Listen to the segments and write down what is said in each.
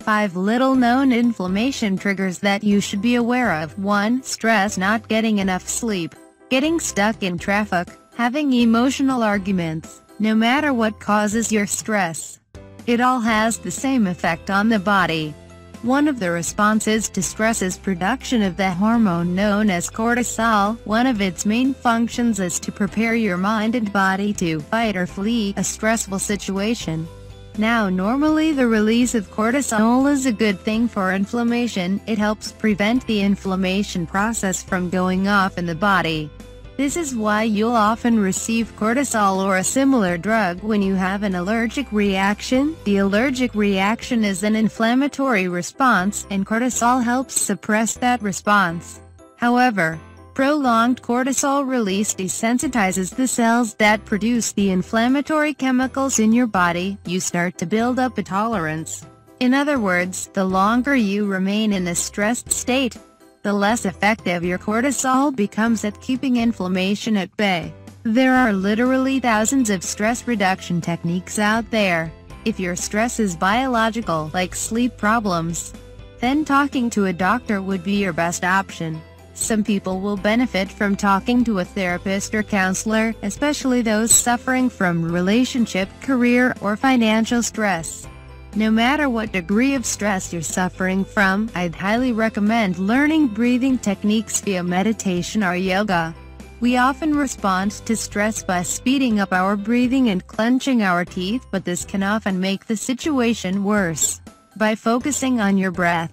5 little-known inflammation triggers that you should be aware of. 1. Stress. Not getting enough sleep. Getting stuck in traffic. Having emotional arguments. No matter what causes your stress, it all has the same effect on the body. One of the responses to stress is production of the hormone known as cortisol. One of its main functions is to prepare your mind and body to fight or flee a stressful situation. Now, normally the release of cortisol is a good thing for inflammation. It helps prevent the inflammation process from going off in the body. This is why you'll often receive cortisol or a similar drug when you have an allergic reaction. The allergic reaction is an inflammatory response, and cortisol helps suppress that response. However, prolonged cortisol release desensitizes the cells that produce the inflammatory chemicals in your body. You start to build up a tolerance. In other words, the longer you remain in a stressed state, the less effective your cortisol becomes at keeping inflammation at bay. There are literally thousands of stress reduction techniques out there. If your stress is biological, like sleep problems, then talking to a doctor would be your best option. Some people will benefit from talking to a therapist or counselor, especially those suffering from relationship, career, or financial stress. No matter what degree of stress you're suffering from, I'd highly recommend learning breathing techniques via meditation or yoga. We often respond to stress by speeding up our breathing and clenching our teeth, but this can often make the situation worse. By focusing on your breath,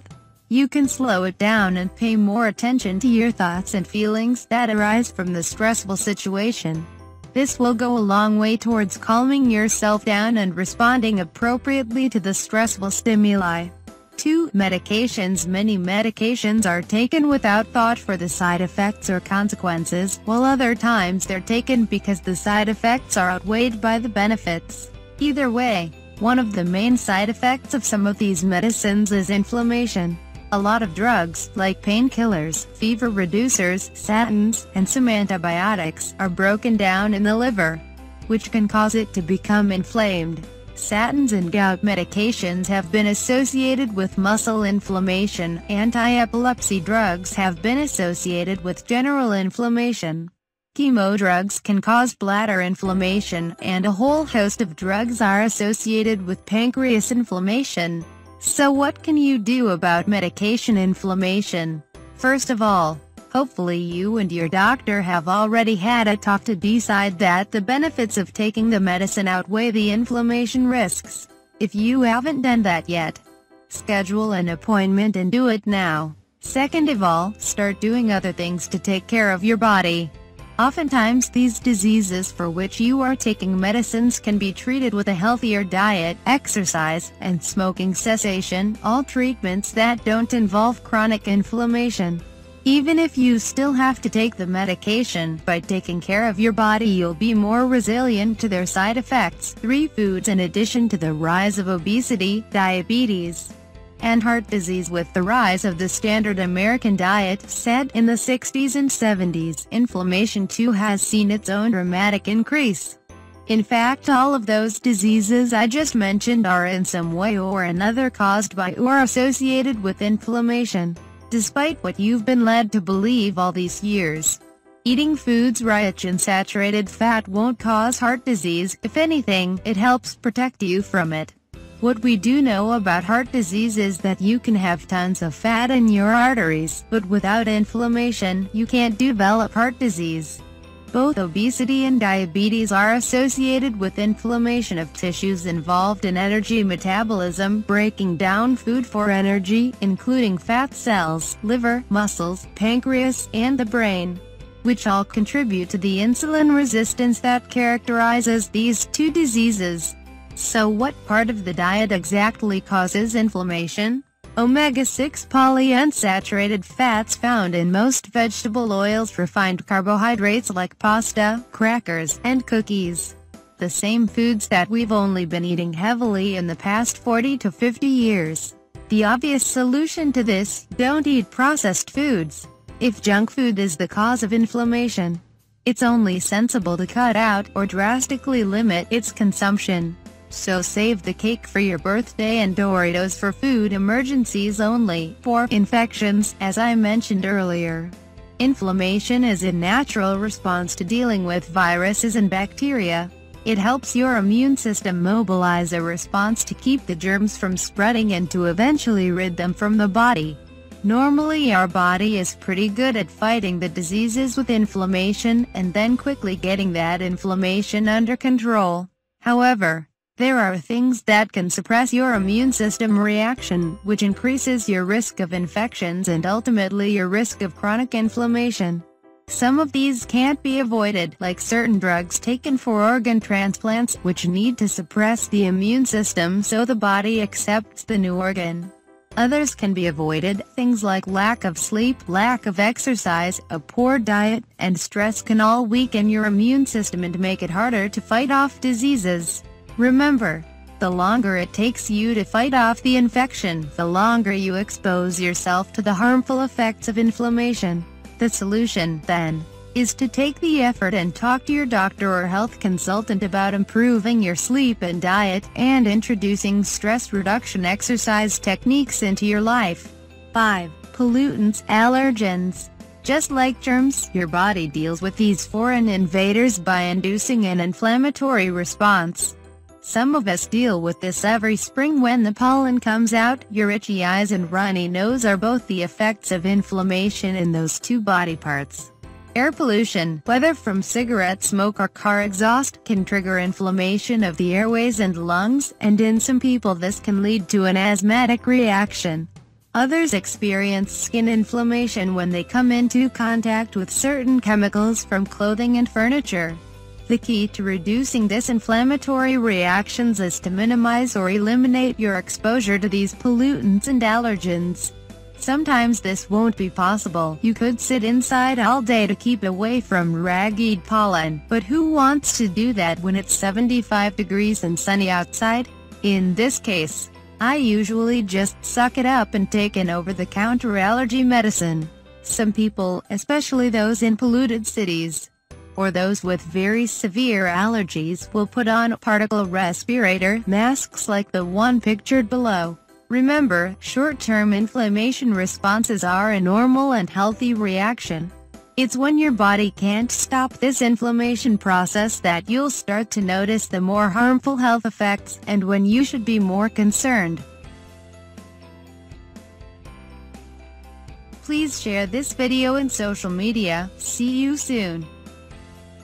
you can slow it down and pay more attention to your thoughts and feelings that arise from the stressful situation. This will go a long way towards calming yourself down and responding appropriately to the stressful stimuli. 2. Medications. Many medications are taken without thought for the side effects or consequences, while other times they're taken because the side effects are outweighed by the benefits. Either way, one of the main side effects of some of these medicines is inflammation. A lot of drugs, like painkillers, fever reducers, statins, and some antibiotics, are broken down in the liver, which can cause it to become inflamed. Statins and gout medications have been associated with muscle inflammation. Anti-epilepsy drugs have been associated with general inflammation. Chemo drugs can cause bladder inflammation, and a whole host of drugs are associated with pancreas inflammation. So what can you do about medication inflammation? First of all, hopefully you and your doctor have already had a talk to decide that the benefits of taking the medicine outweigh the inflammation risks. If you haven't done that yet, schedule an appointment and do it now. Second of all, start doing other things to take care of your body. Oftentimes these diseases for which you are taking medicines can be treated with a healthier diet, exercise, and smoking cessation, all treatments that don't involve chronic inflammation. Even if you still have to take the medication, by taking care of your body you'll be more resilient to their side effects. 3. Foods. In addition to the rise of obesity, diabetes, and heart disease, with the rise of the standard American diet set in the 60s and 70s, inflammation too has seen its own dramatic increase. In fact, all of those diseases I just mentioned are in some way or another caused by or associated with inflammation. Despite what you've been led to believe all these years, eating foods rich in saturated fat won't cause heart disease. If anything, it helps protect you from it. What we do know about heart disease is that you can have tons of fat in your arteries, but without inflammation, you can't develop heart disease. Both obesity and diabetes are associated with inflammation of tissues involved in energy metabolism, breaking down food for energy, including fat cells, liver, muscles, pancreas, and the brain, which all contribute to the insulin resistance that characterizes these two diseases. So what part of the diet exactly causes inflammation? Omega-6 polyunsaturated fats found in most vegetable oils, refined carbohydrates like pasta, crackers, and cookies. The same foods that we've only been eating heavily in the past 40 to 50 years. The obvious solution to this: don't eat processed foods. If junk food is the cause of inflammation, it's only sensible to cut out or drastically limit its consumption. So save the cake for your birthday and Doritos for food emergencies only. 4. Infections. As I mentioned earlier, inflammation is a natural response to dealing with viruses and bacteria. It helps your immune system mobilize a response to keep the germs from spreading and to eventually rid them from the body. Normally our body is pretty good at fighting the diseases with inflammation and then quickly getting that inflammation under control. However, there are things that can suppress your immune system reaction, which increases your risk of infections and ultimately your risk of chronic inflammation. Some of these can't be avoided, like certain drugs taken for organ transplants, which need to suppress the immune system so the body accepts the new organ. Others can be avoided. Things like lack of sleep, lack of exercise, a poor diet, and stress can all weaken your immune system and make it harder to fight off diseases. Remember, the longer it takes you to fight off the infection, the longer you expose yourself to the harmful effects of inflammation. The solution, then, is to take the effort and talk to your doctor or health consultant about improving your sleep and diet, and introducing stress reduction exercise techniques into your life. 5. Pollutants. Allergens. Just like germs, your body deals with these foreign invaders by inducing an inflammatory response. Some of us deal with this every spring when the pollen comes out. Your itchy eyes and runny nose are both the effects of inflammation in those two body parts. Air pollution, whether from cigarette smoke or car exhaust, can trigger inflammation of the airways and lungs, and in some people this can lead to an asthmatic reaction. Others experience skin inflammation when they come into contact with certain chemicals from clothing and furniture. The key to reducing this inflammatory reactions is to minimize or eliminate your exposure to these pollutants and allergens. Sometimes this won't be possible. You could sit inside all day to keep away from ragweed pollen, but who wants to do that when it's 75 degrees and sunny outside? In this case, I usually just suck it up and take an over-the-counter allergy medicine. Some people, especially those in polluted cities, or those with very severe allergies, will put on particle respirator masks like the one pictured below. Remember, short-term inflammation responses are a normal and healthy reaction. It's when your body can't stop this inflammation process that you'll start to notice the more harmful health effects, and when you should be more concerned. Please share this video in social media. See you soon.